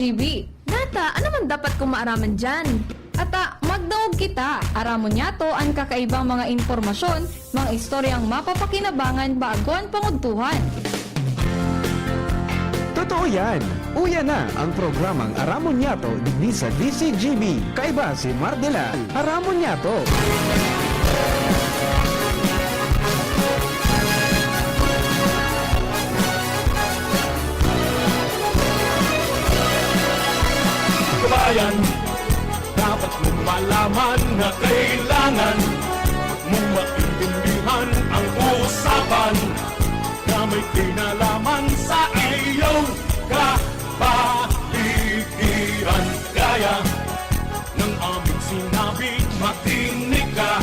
GB. Nata, ano man dapat kong maaraman dyan? Ata, magdaog kita. Aramon niya to ang kakaibang mga impormasyon, mga istoryang mapapakinabangan bago ang pangudtuhan. Totoo yan. Uya na ang programang Aramon Yato digdi sa DCGB. Kaiba si Mardela. Aramon Yato. Kabayan, dapat mong malaman na kailangan mong maintindihan ang usapan na may kinalaman sa iyong kapaligiran. Gaya ng aming sinabi, makinig ka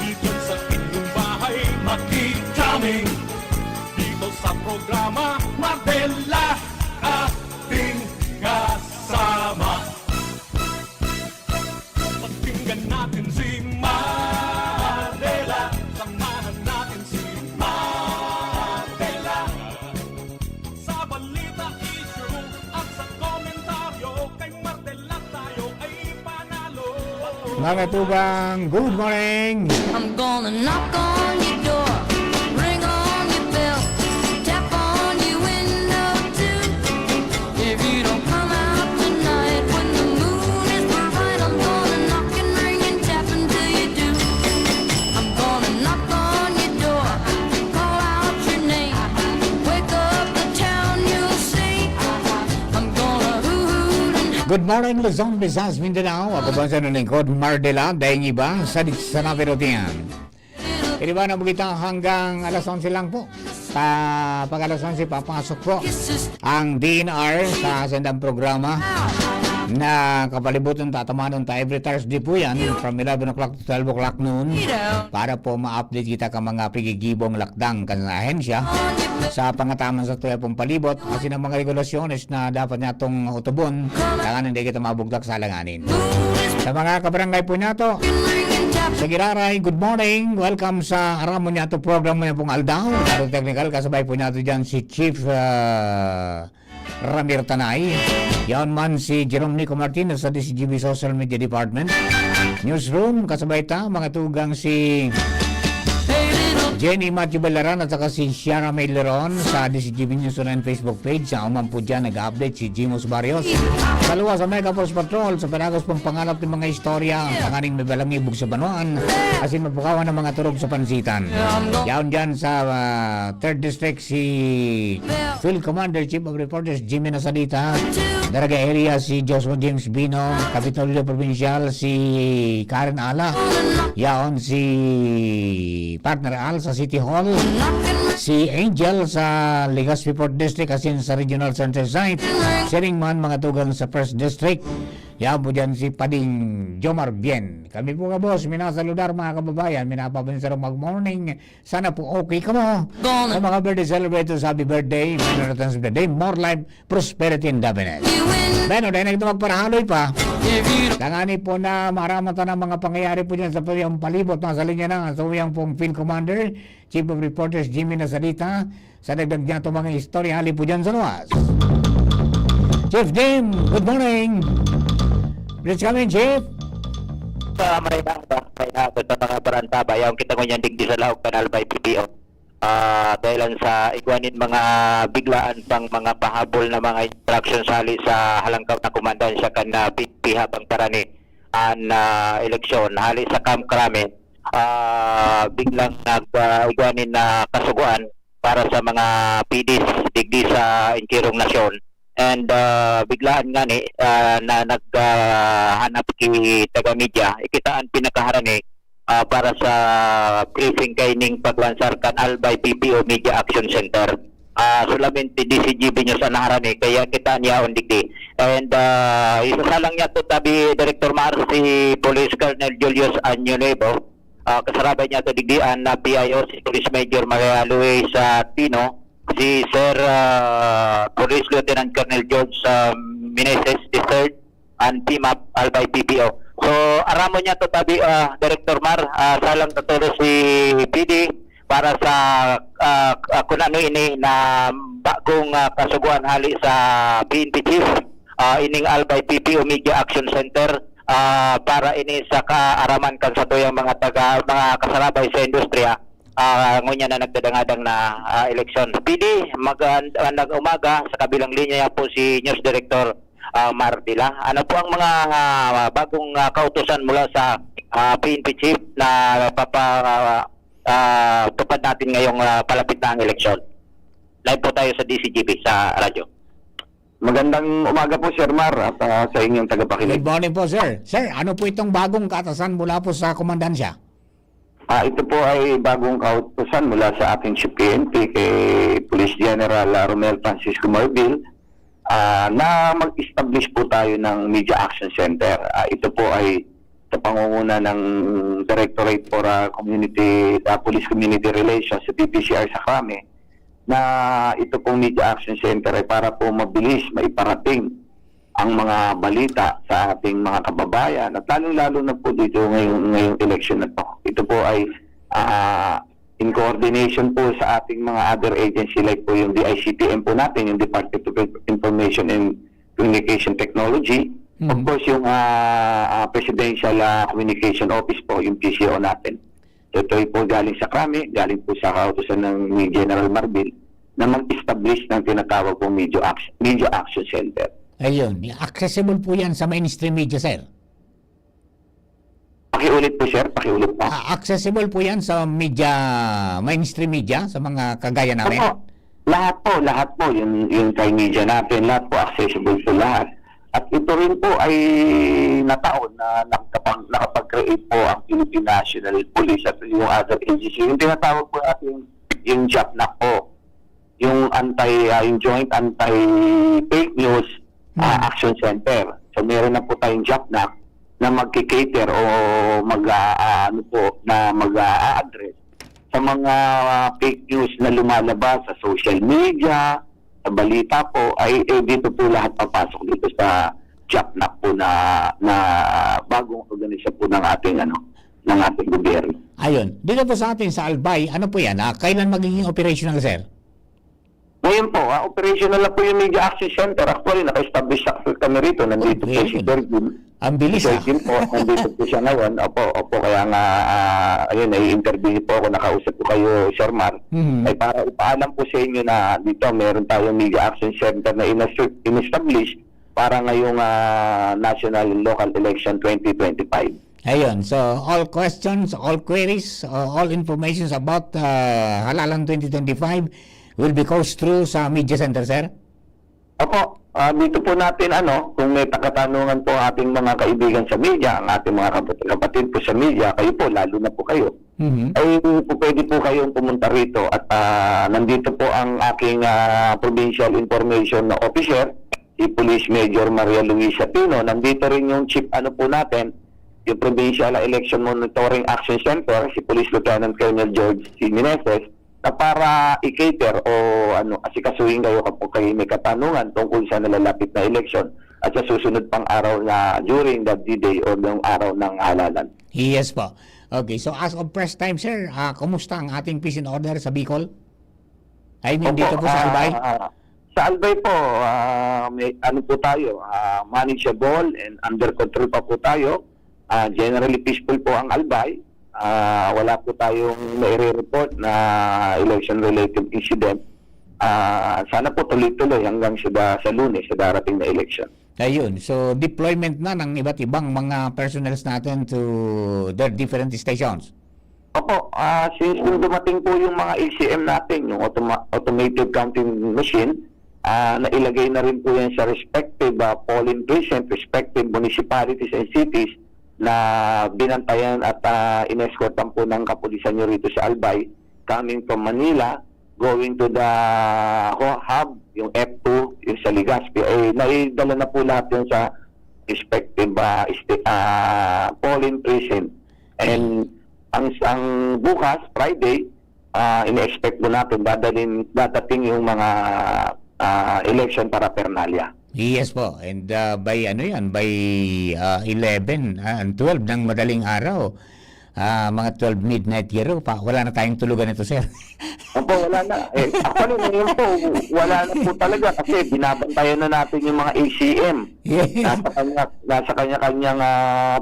dito sa inyong bahay, makikaming dito sa programa Mardela ating kasama. Pakinggan natin si Mardela, samahan natin si Mardela sa balita, issue at sa komentaryo. Kay Mardela tayo ay panalo. Mga tubang, good morning! I'm gonna knock on your door, ring on your bell, tap on your window too. If you don't come out tonight when the moon is bright, I'm gonna knock and ring and tap until you do. I'm gonna knock on your door, call out your name, wake up the town, you'll see. I'm gonna hoot and Good morning, Luzon, Visayas, Mindanao. Ako ba sa nalingkod, Mardela, dahil iba, sa Napirotian. Hindi ba nabugita hanggang alas 11 lang po? Pag alas 11, papasok po kisses ang DNR sa sendang programa na kapalibutan tatamanan tayo every Thursday po yan from 11 o'clock to 12 o'clock noon para po ma-update kita ka mga pigigibong lakdang kanang ahensya sa pangataman sa tuya pong palibot kasi ng mga regulasyones na dapat niya itong utubon kaya hindi kita mabugdak sa alanganin. Sa mga kabarangay po niya to, sa Giraray, good morning. Welcome sa Aramon Yato program mo niya pong Aldaw. Laro technical, kasabay po natin dyan si Chief Ramir Tanay. Yan man si Jerome Nico Martinez sa DCGB Social Media Department. Newsroom, kasabay ta, mga tugang si Jenny Matthew Balaran at saka si Ciara May Leron sa DCGB News Online Facebook page. Sa umang po dyan nag-update si Jimos Barrios. Kalawa sa Mega Force Patrol sa panagos pang pangalap ng mga istorya panganing may balangibog sa Banuan kasi mapukawan ng mga turog sa pansitan. Yaon dyan sa 3rd District si Field Commander Chief of Reporters Jimmy Nasalita. Daraga area si Joshua James Bino. Kapitolyo Provincial si Karen Ala. Yaon si Partner Al sa City Hall. Si Angel sa Legazpi Port District asin sa Regional Center Site. Siringman mga tugang sa 1st District. Yan po dyan si Pading Jomar Bien. Kami po ka boss, minasaludar mga kababayan. Minapapansaro mag-morning. Sana po okay ka mo. Sa mga birthday celebrators, happy birthday. Minaratan's birthday. More life, prosperity, and happiness. Beno, dahil nagito magparahaloy pa. Langani po na maramata ng mga pangyayari po dyan sa tuyang palibot. Nasa linya na sa tuyang pong Field Commander, Chief of Reporters Jimmy Nasalita. Sa dagdag niya itong mga istorya, hali po dyan sa luwas. Chief Jim, good morning. Please come in, Chief. May naabot sa mga barantaba yung kita ko niyan digdi sa Lahog Kanal by PPO. Dahilan sa igwanin mga biglaan pang mga pahabol na mga instructions hali sa halangkaw na kumandansya kan na pihabang parani an eleksyon hali sa Camp Crame. Biglang igwanin na kasuguan para sa mga PDs digdi sa Inkirong Nasyon. And biglaan nga ni na naghanap ki taga-media ikitaan pinakaharani para sa briefing kay ning paglansar kan Albay PPO Media Action Center. Solamente DCGB nyo sa naharani kaya kita niya digdi. And isasalang niya to tabi Director Mar si Police Colonel Julius Añolevo. Kasarabay niya to digdian na PIO si Police Major Maria Luis Tino. Si Sir Police Lieutenant Colonel George Meneses III and PMAP Albay PPO. So aramo niya to tabi Director Mar salang tatulo si PD para sa kung ano ini na bagong kasuguan hali sa PNP Chief ining Albay PPO Media Action Center para ini sa kaaraman kan sa tuyang mga mga kasalabay sa industriya ngunya na nagdadangadang na eleksyon. PD, nag-umaga sa kabilang linya po si News Director Mardila. Ano po ang mga bagong kautusan mula sa PNP Chief na tupad natin ngayong palapit na ang eleksyon? Live po tayo sa DCGB sa radyo. Magandang umaga po, Sir Mar, at sa inyong tagapakinig. Good morning po, sir. Sir, ano po itong bagong kaatasan mula po sa komandansya? Ito po ay bagong kautusan mula sa ating Chief PNP kay Police General Romel Francisco Marbil na mag-establish po tayo ng Media Action Center. Ito po ay sa pangunguna ng Directorate for Police Community Relations sa PPCR sa Krame, na ito pong Media Action Center ay para po mabilis maiparating ang mga balita sa ating mga kababayan at lalong-lalo na po dito ngayong election na to. Ito po ay in coordination po sa ating mga other agency like po yung DICTM po natin, yung Department of Information and Communication Technology. Of course, yung Presidential Communication Office po, yung PCO natin. Ito ay po galing sa Krame, galing po sa kautusan ng ni General Marbil na mag-establish ng tinatawag pong Media Action Center. Ayun, accessible po yan sa mainstream media, sir. Pakiulit po, sir, pakiulit po. Accessible po yan sa mainstream media, sa mga kagaya namin? Opo, lahat po, yung kay media natin, lahat po accessible po lahat. At ito rin po ay nataon na nakapag-create po ang Philippine National Police at yung other agency. Yung tinatawag po natin yung JAPNAC po, yung Joint Anti-Fake News Action Center. So meron na po tayong JAPNAC na mag-cater o mag-a-address sa mga fake news na lumalabas sa social media, sa balita po, ay dito po lahat papasok dito sa JAPNAC po na bagong organisasyon po ng ating gobyerno. Ayun, dito po sa atin sa Albay, ano po yan? Kailan magiging operational, sir? Ngayon po, operational na po yung Media Action Center. Actually, naka-establish kami rito. Nandito po si Bergin. Ang bilis, Bergin po, nandito po siya ngayon. Opo, kaya nga, ayun, i-interview po ako, nakausap ko kayo, Sir Mar. Ay para ipaalam po sa inyo na dito meron tayong Media Action Center na in-establish para ngayong National Local Election 2025. Ayun, so all questions, all queries, all informations about Halalan 2025 will be coached through sa Media Center, sir? Opo, dito po natin kung may katanungan po ating mga kaibigan sa media, ang ating mga kapatid po sa media, kayo po, lalo na po kayo, ay pwede po kayong pumunta rito at nandito po ang aking Provincial Information Officer, si Police Major Maria Luisa Pino. Nandito rin yung chief po natin, yung Provincial Election Monitoring Action Center, si Police Lieutenant Colonel George C. Meneses, na para i-cater o asikasuhin kayo kapag kayo may katanungan tungkol sa nalalapit na election at sa susunod pang araw na during the D-Day o ng araw ng halalan. Yes po. Okay, so as of press time, sir, kumusta ang ating peace and order sa Bicol? I mean, dito po sa Albay? Sa Albay po, may po tayo, manageable and under control pa po tayo. Generally peaceful po ang Albay. Wala po tayong mai-report na election-related incident. Sana po tuloy-tuloy hanggang sa Lunes, sa darating na election. Ayun, so deployment na ng iba't ibang mga personnels natin to their different stations. Opo, since nung dumating po yung mga ACM natin, yung automated counting machine, nailagay na rin po yan sa respective polling precinct, respective municipalities and cities na binantayan at inescortan po ng kapulisan nyo rito sa Albay, coming from Manila, going to the hub, yung F2, yung sa Legazpi, ay naidala na po lahat yun sa respective polling precinct. And ang bukas, Friday, ina-expect po natin dadating yung mga election paraphernalia. Yes po, and by 11 and 12 ng madaling araw, mga 12 midnight hero pa. Wala na tayong tulugan ito, sir. Opo, wala na. Actually, ngayon po, wala na po talaga kasi binabantayan na natin yung mga ACM. Nasa kanya-kanyang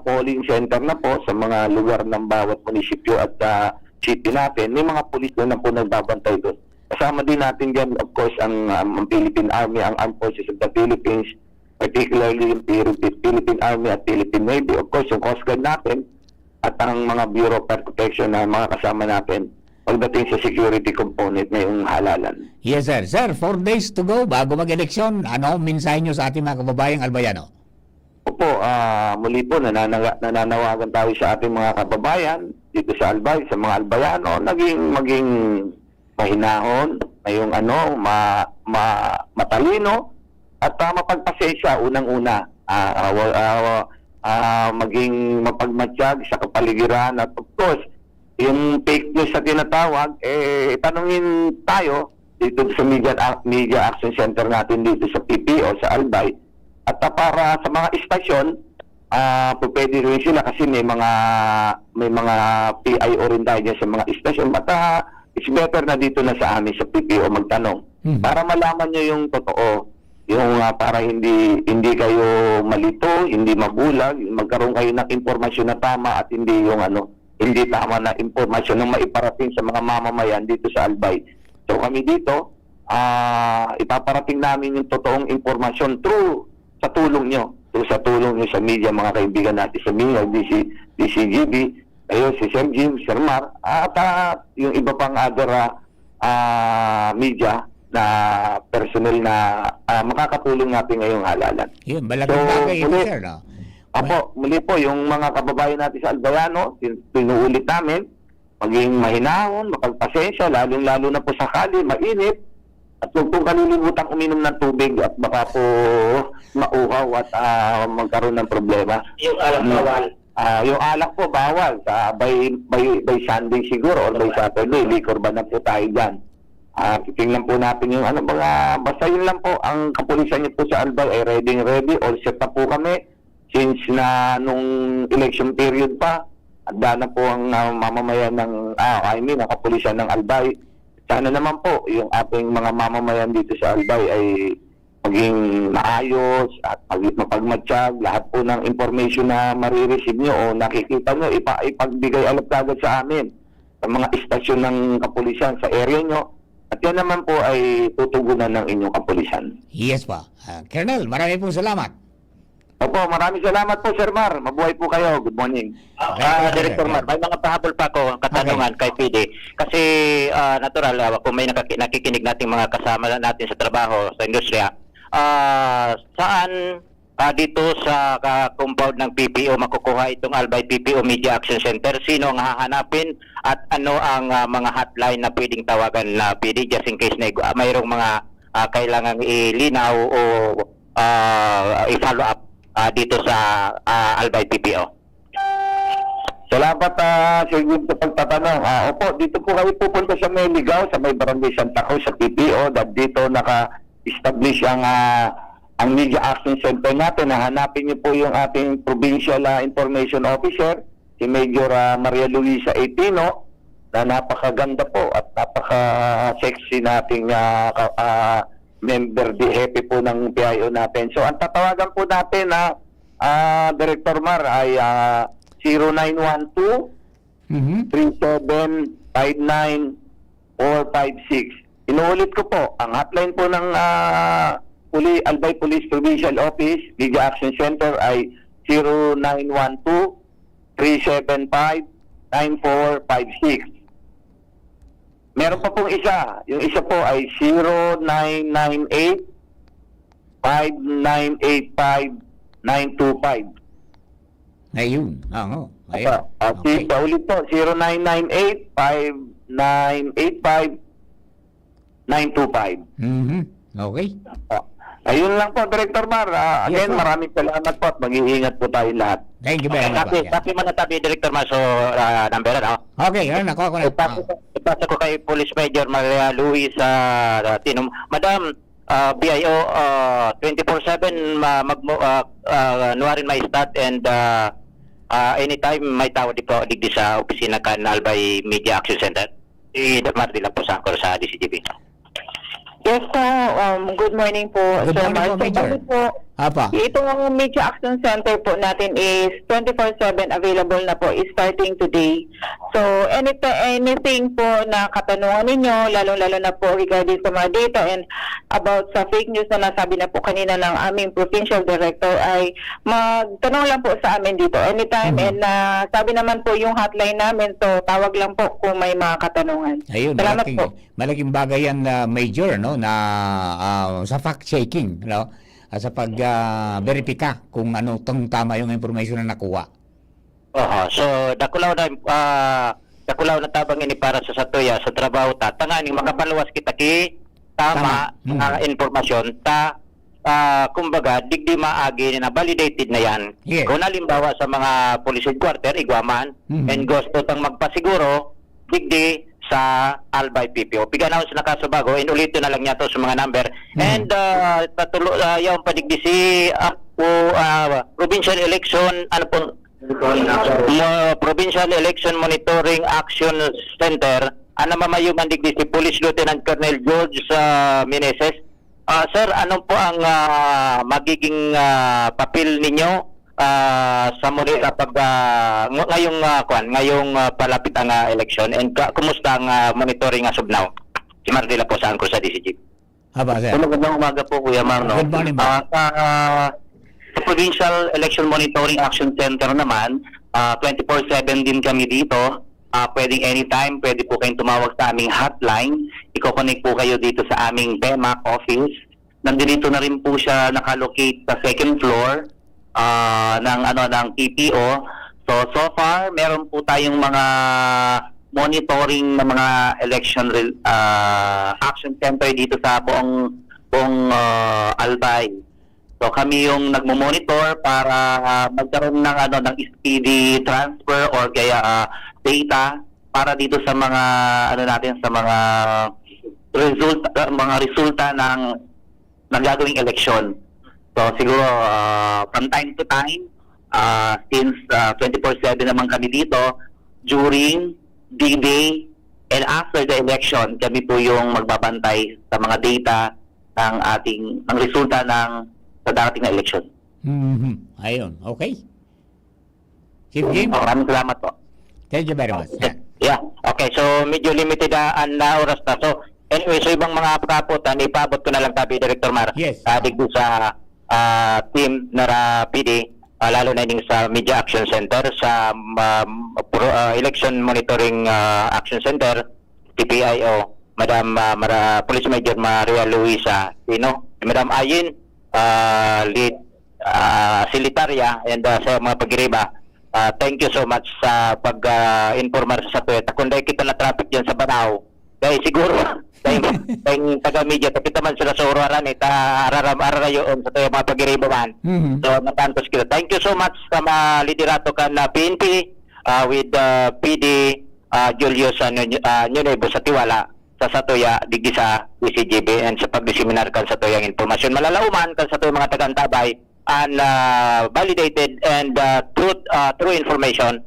polling center na po sa mga lugar ng bawat munisipyo at city natin. May mga pulis na po nagbabantay doon. Kasama din natin dyan, of course, ang Philippine Army, ang Armed Forces of the Philippines, particularly yung Philippine Army at Philippine Navy. Of course, yung Coast Guard natin at ang mga Bureau of Protection na mga kasama natin pagdating sa security component ngayong halalan. Yes, sir. Sir, 4 days to go bago mag-eleksyon. Ano ang mensahe nyo sa ating mga kababayang Albayano? Opo, muli po nananawagan tayo sa ating mga kababayan dito sa Albay, sa mga Albayano, maging mahinahon, ngayong matalino at mapagpasensya unang-una. Maging mapagmatsyag sa kapaligiran at of course, yung fake news sa tinatawag, tanungin tayo dito sa Media Action Center natin dito sa PPO, sa Albay. At para sa mga istasyon, pwede rin sila kasi may mga PIO rin tayo dyan sa mga istasyon. But it's better na dito na sa amin sa PPO magtanong para malaman nyo yung totoo. Yung para hindi kayo malito, hindi mabulag, magkaroon kayo ng impormasyon na tama at hindi yung hindi tama na impormasyon na maiparating sa mga mamamayan dito sa Albay. So kami dito, ipaparating namin yung totoong impormasyon sa tulong nyo sa media, mga kaibigan natin sa media, DCGB, ayun, si Sir Jim, Sir Mar, at yung iba pang other media na personnel na makakatulong natin ngayong halalan. Yun, malaking bagay ito, sir, no? Apo, muli po, yung mga kababayan natin sa Albayano, tinuulit namin, maging mahinahon, mapagpasensya, lalong-lalo na po sakali, mainit, at huwag pong kalilimutan uminom ng tubig at baka po mauhaw at magkaroon ng problema. Yung alak bawal? Yung alak po bawal. By Sunday siguro or by Saturday, liquor ba na po tayo dyan. Titingnan po natin yung basta yun lang po, ang kapulisan niyo po sa Albay ay ready, all set na po kami. Since na nung election period pa, handa na po ang mamamayan ng, ang kapulisan ng Albay. Sana naman po, yung ating mga mamamayan dito sa Albay ay maging maayos at mapagmatsyag. Lahat po ng information na marireceive nyo o nakikita nyo, ipagbigay alap kagad sa amin sa mga istasyon ng kapulisan sa area nyo. At yan naman po ay tutugunan ng inyong kapulisan. Yes pa. Colonel, marami pong salamat. Opo, maraming salamat po, Sir Mar. Mabuhay po kayo. Good morning. Director Mar, may mga pahabol pa ako ang katanungan kay PD. Kasi natural, kung may nakikinig nating mga kasama natin sa trabaho, sa industriya, saan dito sa compound ng PPO makukuha itong Albay PPO Media Action Center? Sino ang hahanapin at ano ang mga hotline na pwedeng tawagan na PD just in case na mayroong mga kailangang ilinaw o i-follow up dito sa Albay PPO? Salamat Sir Jim sa pagtatanong. Opo, dito po kayo pupunta sa Meligaw, sa may Barangay Santa Cruz sa PPO. Dito naka-establish ang Media Action Center natin. Hanapin niyo po yung ating Provincial Information Officer, si Major Maria Luisa Etino, na napakaganda po at napaka-sexy nating member hepe po ng PIO natin. So ang tatawagan po natin na Director Mar ay 0912 3759 456. Inuulit ko po, ang hotline po ng Albay Police Provincial Office Media Action Center ay 0912 375 9456. Meron pa pong isa. Yung isa po ay 0998-5985-925. Ayun. Ayun. Okay. Paulit po, 0998-5985-925. Okay. Ayun lang po, Director Mar. Again, Yes, maraming salamat po at mag-iingat po tayo lahat. Thank you very much. Tapi man tabi Director Mar, so number Okay, yun ako na. Ipasa ko kay Police Major Maria Luis Tinom. Madam, BIO 24/7 nuwarin may stat and anytime may tawag di po digdi sa opisina kan Albay Media Action Center. Mardila po sa angkor sa DCGB. Yes po, good morning po. Good Sir morning po, Mark. So, Major. bakit po, Apa? itong Media Action Center po natin is 24/7 available na po, is starting today. So anything po na katanungan ninyo, lalong-lalo na po regarding sa mga data and about sa fake news na nasabi na po kanina ng aming provincial director, ay magtanong lang po sa amin dito anytime. And sabi naman po yung hotline namin, so tawag lang po kung may mga katanungan. Ayun, Salamat po. malaking bagay yan, Major, no, na sa fact-checking, no, sa pag-verifika kung ano tama yung information na nakuha. So dakulaw na tabang ini para sa satuya sa trabaho ta tanganing makapaluwas kita ki tama Tama. Informasyon ta kumbaga digdi maagi na validated na yan. Yes. Kung halimbawa sa mga police headquarter igwaman and gusto tang magpasiguro digdi sa Albay PPO. Piganaw sa nakasabago, inulito na lang niya to sa mga number. And yung padigdi si provincial election, Provincial Election Monitoring Action Center, mamayungan digdi si Police Lieutenant Colonel George Meneses. Sir, ano po ang magiging papel ninyo sa muli kapag ngayong palapit ang election, and kumusta ang monitoring as of now? Si Mardila po sa angkor sa DCG. Aba, sir. Magandang umaga po, Kuya Marno. Good morning, ma'am. Sa Provincial Election Monitoring Action Center naman, 24/7 din kami dito. Pwedeng anytime, pwede po kayong tumawag sa aming hotline. Iko-connect po kayo dito sa aming PEMAC office. Nandito na rin po siya nakalocate sa second floor ng PPO. So far meron po tayong mga monitoring na mga election action center dito sa buong Albay. So kami yung nagmo-monitor para magkaroon ng speedy transfer or kaya data para dito sa mga sa mga resulta ng gagawing election. So siguro from time to time, since 24/7 naman kami dito, during, D-Day, and after the election, kami po yung magbabantay sa mga data ng resulta sa darating na election. Ayun, okay. Chief Jim, Maraming salamat po. thank you very much. Yeah. Okay, so medyo limited na oras na. So anyway, so ibang mga kaputan, ipaabot ko na lang tabi Director Mar. Yes. Digdo sa team na PD, lalo na yung sa Media Action Center, sa Election Monitoring Action Center, TPIO, Madam Police Major Maria Luisa Pino, Madam Ayin, Lead Silitaria, and sa mga pagiriba. Thank you so much sa pag-informar sa tuwet. Kunday kita na traffic dyan sa Banao. Dahil siguro, tayong taga-media, kapita man sila sa uraran, ararayoon sa tuwet mga pagiriba man. So, natantos kita. Thank you so much sa mga liderato ka na PNP with PD Julius Nunevo sa Tiwala sa Satuya, digdi sa DCGB, and sa pag-diseminar kan sa tuyang informasyon. Malalauman kan sa tuyang mga taga-antabay and validated and true information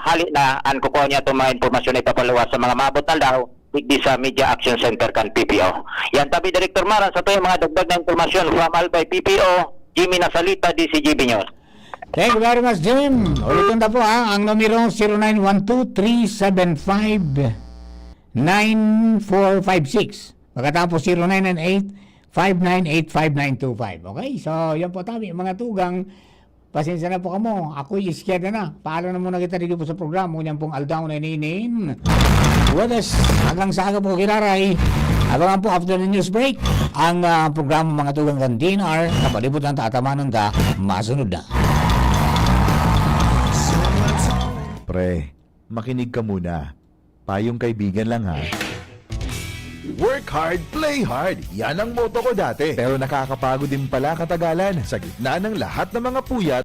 hali na an kukuha niya itong mga informasyon na ipapaluwas sa mga maabot na daw digdi sa Media Action Center kan PPO. Yan tabi Director Mara sa tuyang mga dagdag na informasyon from Albay PPO, Jimmy Nasalita, DCGB News. Thank you very much, Jim. Ulitin na po ang numero 0912-375-9456. Pagkatapos 0998-598-5925. Okay, so yan po tabi, mga tugang. Pasensya na po kamo. Ako'y iskeda na. Paalam na muna kita dito po sa programa. Kunyan pong Aldaw na ininin. Wadas, hanggang sa aga po kiraray. Abangan po after the news break ang programa mga tugang kan DNR na palibot ng tatamanan da masunod na. Pre, makinig ka muna. Payong kaibigan lang ha. Work hard, play hard. Yan ang motto ko dati. Pero nakakapagod din pala katagalan. Sa gitna ng lahat ng mga puyat,